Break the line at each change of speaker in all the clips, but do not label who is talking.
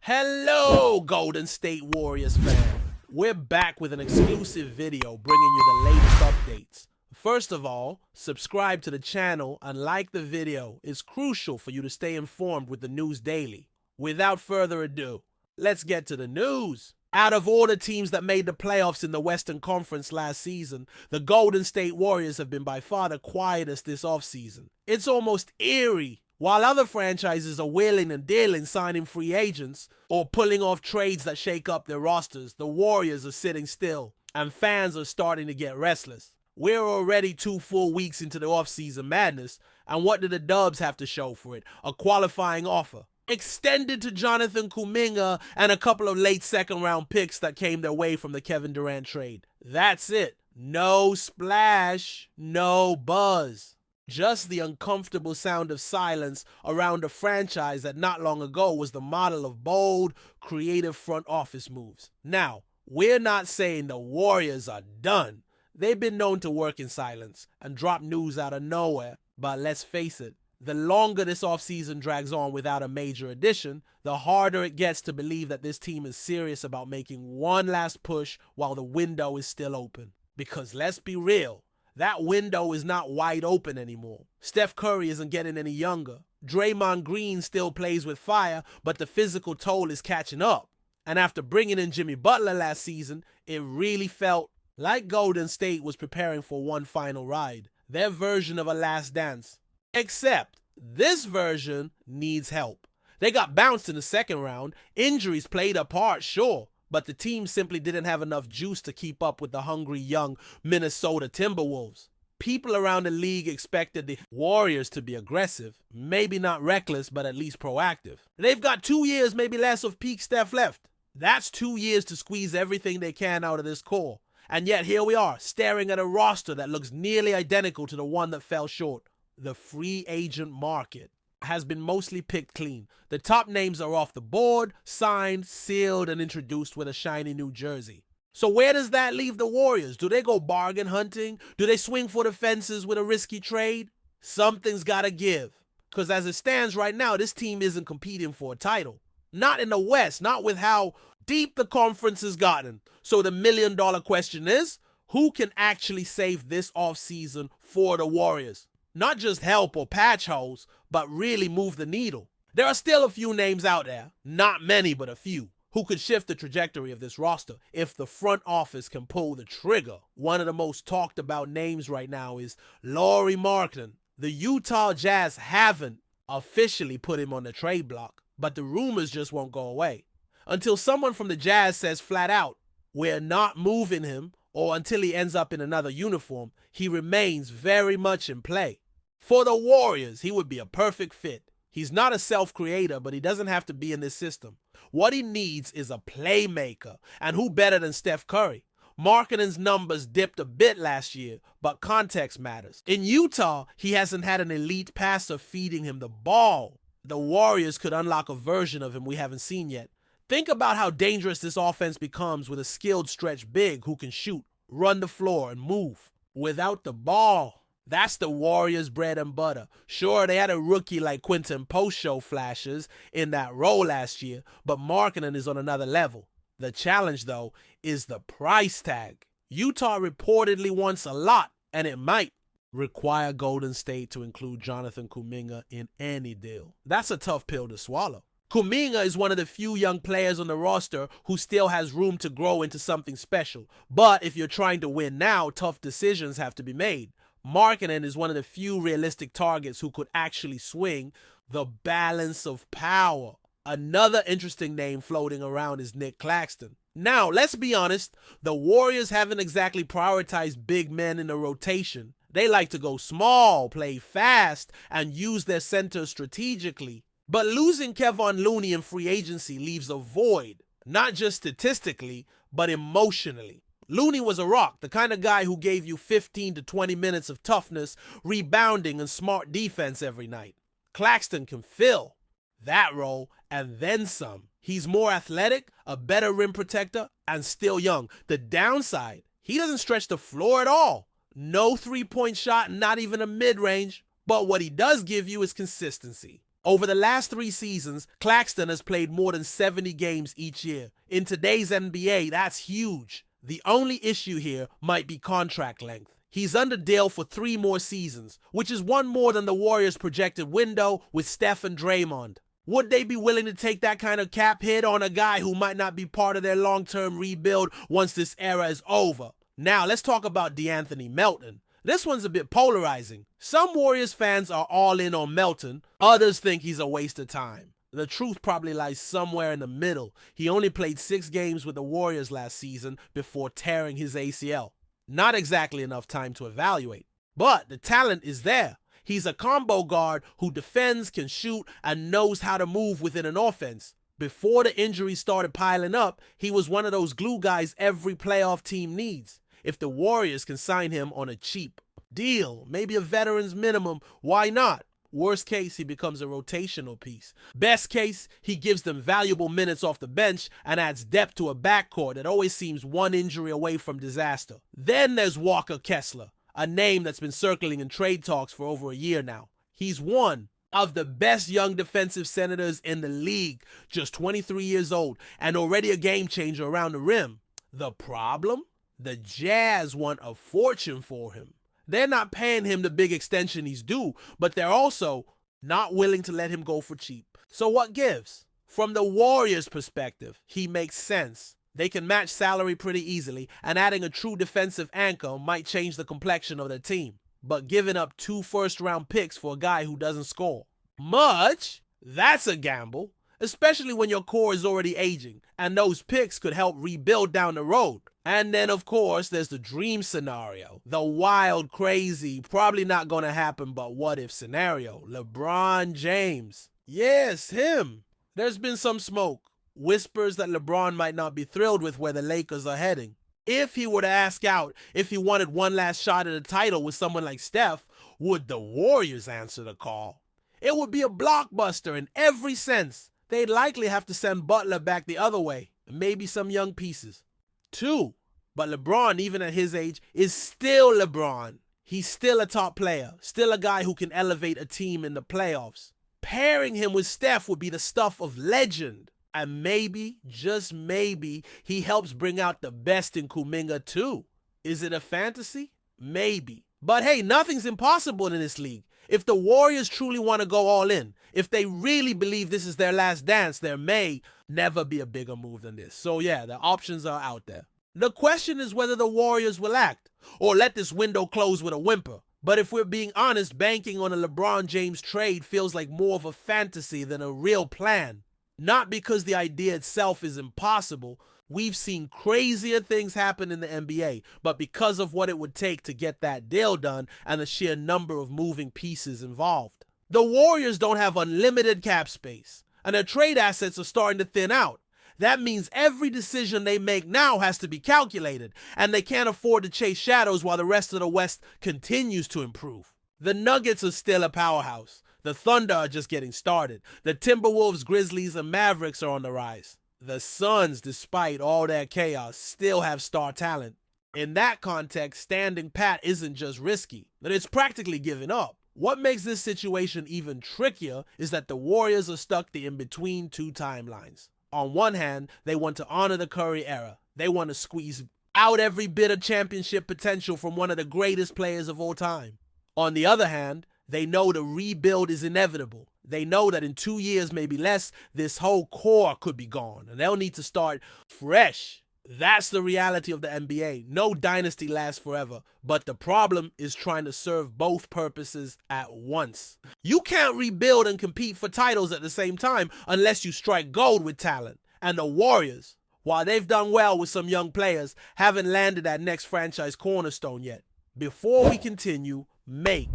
Hello, Golden State Warriors fan. We're back with an exclusive video bringing you the latest updates. First of all, subscribe to the channel and like the video. It's crucial for you to stay informed with the news daily. Without further ado, let's get to the news. Out of all the teams that made the playoffs in the Western Conference last season, the Golden State Warriors have been by far the quietest this offseason. It's almost eerie. While other franchises are wheeling and dealing, signing free agents, or pulling off trades that shake up their rosters, the Warriors are sitting still, and fans are starting to get restless. We're already 2 full weeks into the offseason madness, and what do the Dubs have to show for it? A qualifying offer, extended to Jonathan Kuminga, and a couple of late second-round picks that came their way from the Kevin Durant trade. That's it. No splash, no buzz. Just the uncomfortable sound of silence around a franchise that not long ago was the model of bold, creative front office moves. Now, we're not saying the Warriors are done. They've been known to work in silence and drop news out of nowhere. But let's face it, the longer this offseason drags on without a major addition, the harder it gets to believe that this team is serious about making one last push while the window is still open. Because let's be real, that window is not wide open anymore. Steph Curry isn't getting any younger. Draymond Green still plays with fire, but the physical toll is catching up. And after bringing in Jimmy Butler last season, it really felt like Golden State was preparing for one final ride, their version of a last dance. Except this version needs help. They got bounced in the second round. Injuries played a part, sure, but the team simply didn't have enough juice to keep up with the hungry young Minnesota Timberwolves. People around the league expected the Warriors to be aggressive, maybe not reckless, but at least proactive. They've got 2 years, maybe less, of peak Steph left. That's 2 years to squeeze everything they can out of this core. And yet here we are, staring at a roster that looks nearly identical to the one that fell short. The free agent market has been mostly picked clean. The top names are off the board, signed, sealed, and introduced with a shiny new jersey. So where does that leave the Warriors? Do they go bargain hunting? Do they swing for the fences with a risky trade? Something's gotta give. Because as it stands right now, this team isn't competing for a title. Not in the West, not with how deep the conference has gotten. So the million-dollar question is, who can actually save this offseason for the Warriors? Not just help or patch holes, but really move the needle. There are still a few names out there, not many but a few, who could shift the trajectory of this roster if the front office can pull the trigger. One of the most talked about names right now is Lauri Markkanen. The Utah Jazz haven't officially put him on the trade block, but the rumors just won't go away. Until someone from the Jazz says flat out, we're not moving him, or until he ends up in another uniform, he remains very much in play. For the Warriors, he would be a perfect fit. He's not a self-creator, but he doesn't have to be in this system. What he needs is a playmaker, and who better than Steph Curry? Markkanen's numbers dipped a bit last year, but context matters. In Utah, he hasn't had an elite passer feeding him the ball. The Warriors could unlock a version of him we haven't seen yet. Think about how dangerous this offense becomes with a skilled stretch big who can shoot, run the floor, and move. Without the ball, that's the Warriors' bread and butter. Sure, they had a rookie like Quinton Post show flashes in that role last year, but Markkanen is on another level. The challenge, though, is the price tag. Utah reportedly wants a lot, and it might require Golden State to include Jonathan Kuminga in any deal. That's a tough pill to swallow. Kuminga is one of the few young players on the roster who still has room to grow into something special. But if you're trying to win now, tough decisions have to be made. Markkanen is one of the few realistic targets who could actually swing the balance of power. Another interesting name floating around is Nick Claxton. Now, let's be honest, the Warriors haven't exactly prioritized big men in the rotation. They like to go small, play fast, and use their centers strategically. But losing Kevon Looney in free agency leaves a void, not just statistically, but emotionally. Looney was a rock, the kind of guy who gave you 15 to 20 minutes of toughness, rebounding, and smart defense every night. Claxton can fill that role and then some. He's more athletic, a better rim protector, and still young. The downside, he doesn't stretch the floor at all. No three-point shot, not even a mid-range. But what he does give you is consistency. Over the last 3 seasons, Claxton has played more than 70 games each year. In today's NBA, that's huge. The only issue here might be contract length. He's under deal for 3 more seasons, which is 1 more than the Warriors' projected window with Steph and Draymond. Would they be willing to take that kind of cap hit on a guy who might not be part of their long-term rebuild once this era is over? Now, let's talk about DeAnthony Melton. This one's a bit polarizing. Some Warriors fans are all in on Melton, others think he's a waste of time. The truth probably lies somewhere in the middle. He only played 6 games with the Warriors last season before tearing his ACL. Not exactly enough time to evaluate. But the talent is there. He's a combo guard who defends, can shoot, and knows how to move within an offense. Before the injuries started piling up, he was one of those glue guys every playoff team needs. If the Warriors can sign him on a cheap deal, maybe a veteran's minimum, why not? Worst case, he becomes a rotational piece. Best case, he gives them valuable minutes off the bench and adds depth to a backcourt that always seems 1 injury away from disaster. Then there's Walker Kessler, a name that's been circling in trade talks for over a year now. He's one of the best young defensive centers in the league, just 23 years old and already a game changer around the rim. The problem? The Jazz want a fortune for him. They're not paying him the big extension he's due, but they're also not willing to let him go for cheap. So what gives? From the Warriors' perspective, he makes sense. They can match salary pretty easily, and adding a true defensive anchor might change the complexion of their team. But giving up 2 first-round picks for a guy who doesn't score much, that's a gamble, especially when your core is already aging, and those picks could help rebuild down the road. And then, of course, there's the dream scenario, the wild, crazy, probably not going to happen, but what if scenario. LeBron James. Yes, him. There's been some smoke. Whispers that LeBron might not be thrilled with where the Lakers are heading. If he were to ask out if he wanted one last shot at a title with someone like Steph, would the Warriors answer the call? It would be a blockbuster in every sense. They'd likely have to send Butler back the other way, and maybe some young pieces. 2. But LeBron, even at his age, is still LeBron. He's still a top player, still a guy who can elevate a team in the playoffs. Pairing him with Steph would be the stuff of legend. And maybe, just maybe, he helps bring out the best in Kuminga too. Is it a fantasy? Maybe. But hey, nothing's impossible in this league. If the Warriors truly want to go all in, if they really believe this is their last dance, there may never be a bigger move than this. So yeah, the options are out there. The question is whether the Warriors will act or let this window close with a whimper. But if we're being honest, banking on a LeBron James trade feels like more of a fantasy than a real plan. Not because the idea itself is impossible. We've seen crazier things happen in the NBA, but because of what it would take to get that deal done and the sheer number of moving pieces involved. The Warriors don't have unlimited cap space, and their trade assets are starting to thin out. That means every decision they make now has to be calculated, and they can't afford to chase shadows while the rest of the West continues to improve. The Nuggets are still a powerhouse. The Thunder are just getting started. The Timberwolves, Grizzlies, and Mavericks are on the rise. The Suns, despite all their chaos, still have star talent. In that context, standing pat isn't just risky, but it's practically giving up. What makes this situation even trickier is that the Warriors are stuck in between 2 timelines. On one hand, they want to honor the Curry era. They want to squeeze out every bit of championship potential from one of the greatest players of all time. On the other hand, they know the rebuild is inevitable. They know that in 2 years, maybe less, this whole core could be gone, and they'll need to start fresh. That's the reality of the NBA. No dynasty lasts forever, but the problem is trying to serve both purposes at once. You can't rebuild and compete for titles at the same time unless you strike gold with talent. And the Warriors, while they've done well with some young players, haven't landed that next franchise cornerstone yet. Before we continue, make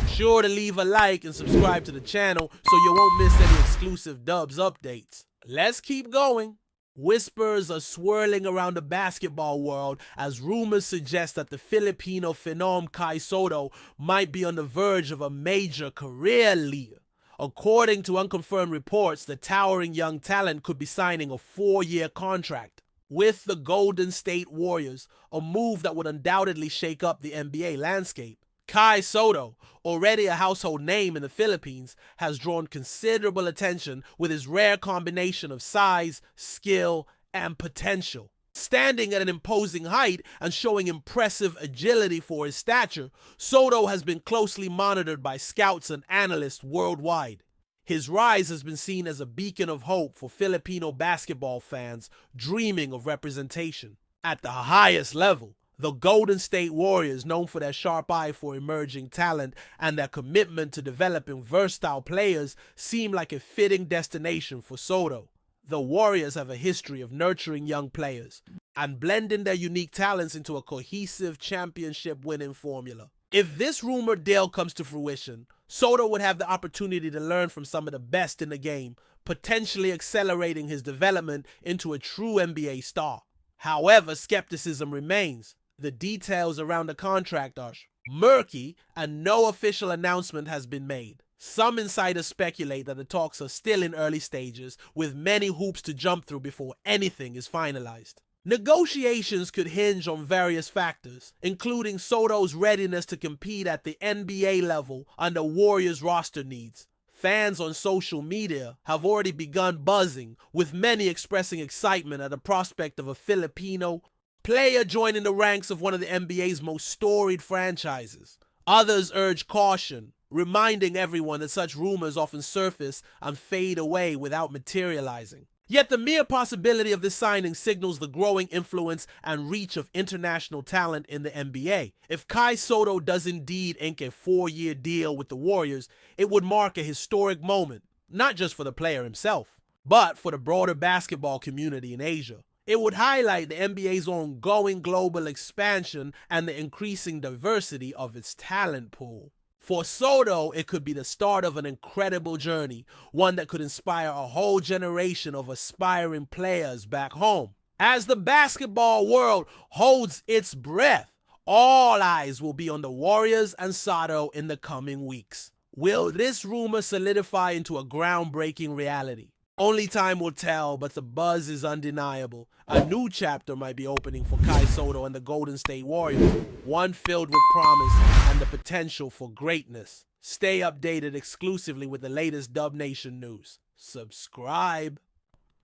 sure to leave a like and subscribe to the channel so you won't miss any exclusive Dubs updates. Let's keep going. Whispers are swirling around the basketball world as rumors suggest that the Filipino phenom Kai Sotto might be on the verge of a major career leap. According to unconfirmed reports, the towering young talent could be signing a 4-year contract with the Golden State Warriors, a move that would undoubtedly shake up the NBA landscape. Kai Soto, already a household name in the Philippines, has drawn considerable attention with his rare combination of size, skill, and potential. Standing at an imposing height and showing impressive agility for his stature, Soto has been closely monitored by scouts and analysts worldwide. His rise has been seen as a beacon of hope for Filipino basketball fans dreaming of representation. At the highest level, the Golden State Warriors, known for their sharp eye for emerging talent and their commitment to developing versatile players, seem like a fitting destination for Soto. The Warriors have a history of nurturing young players and blending their unique talents into a cohesive championship-winning formula. If this rumored deal comes to fruition, Soto would have the opportunity to learn from some of the best in the game, potentially accelerating his development into a true NBA star. However, skepticism remains. The details around the contract are murky and no official announcement has been made. Some insiders speculate that the talks are still in early stages, with many hoops to jump through before anything is finalized. Negotiations could hinge on various factors, including Soto's readiness to compete at the NBA level and the Warriors' roster needs. Fans on social media have already begun buzzing, with many expressing excitement at the prospect of a Filipino player joining the ranks of one of the NBA's most storied franchises. Others urge caution, reminding everyone that such rumors often surface and fade away without materializing. Yet the mere possibility of this signing signals the growing influence and reach of international talent in the NBA. If Kai Soto does indeed ink a 4-year deal with the Warriors, it would mark a historic moment, not just for the player himself, but for the broader basketball community in Asia. It would highlight the NBA's ongoing global expansion and the increasing diversity of its talent pool. For Soto, it could be the start of an incredible journey, one that could inspire a whole generation of aspiring players back home. As the basketball world holds its breath, all eyes will be on the Warriors and Soto in the coming weeks. Will this rumor solidify into a groundbreaking reality? Only time will tell, but the buzz is undeniable. A new chapter might be opening for Kai Soto and the Golden State Warriors, one filled with promise and the potential for greatness. Stay updated exclusively with the latest Dub Nation news. Subscribe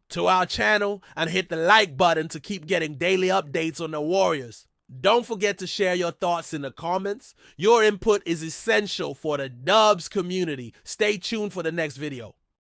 to our channel and hit the like button to keep getting daily updates on the Warriors. Don't forget to share your thoughts in the comments. Your input is essential for the Dubs community. Stay tuned for the next video.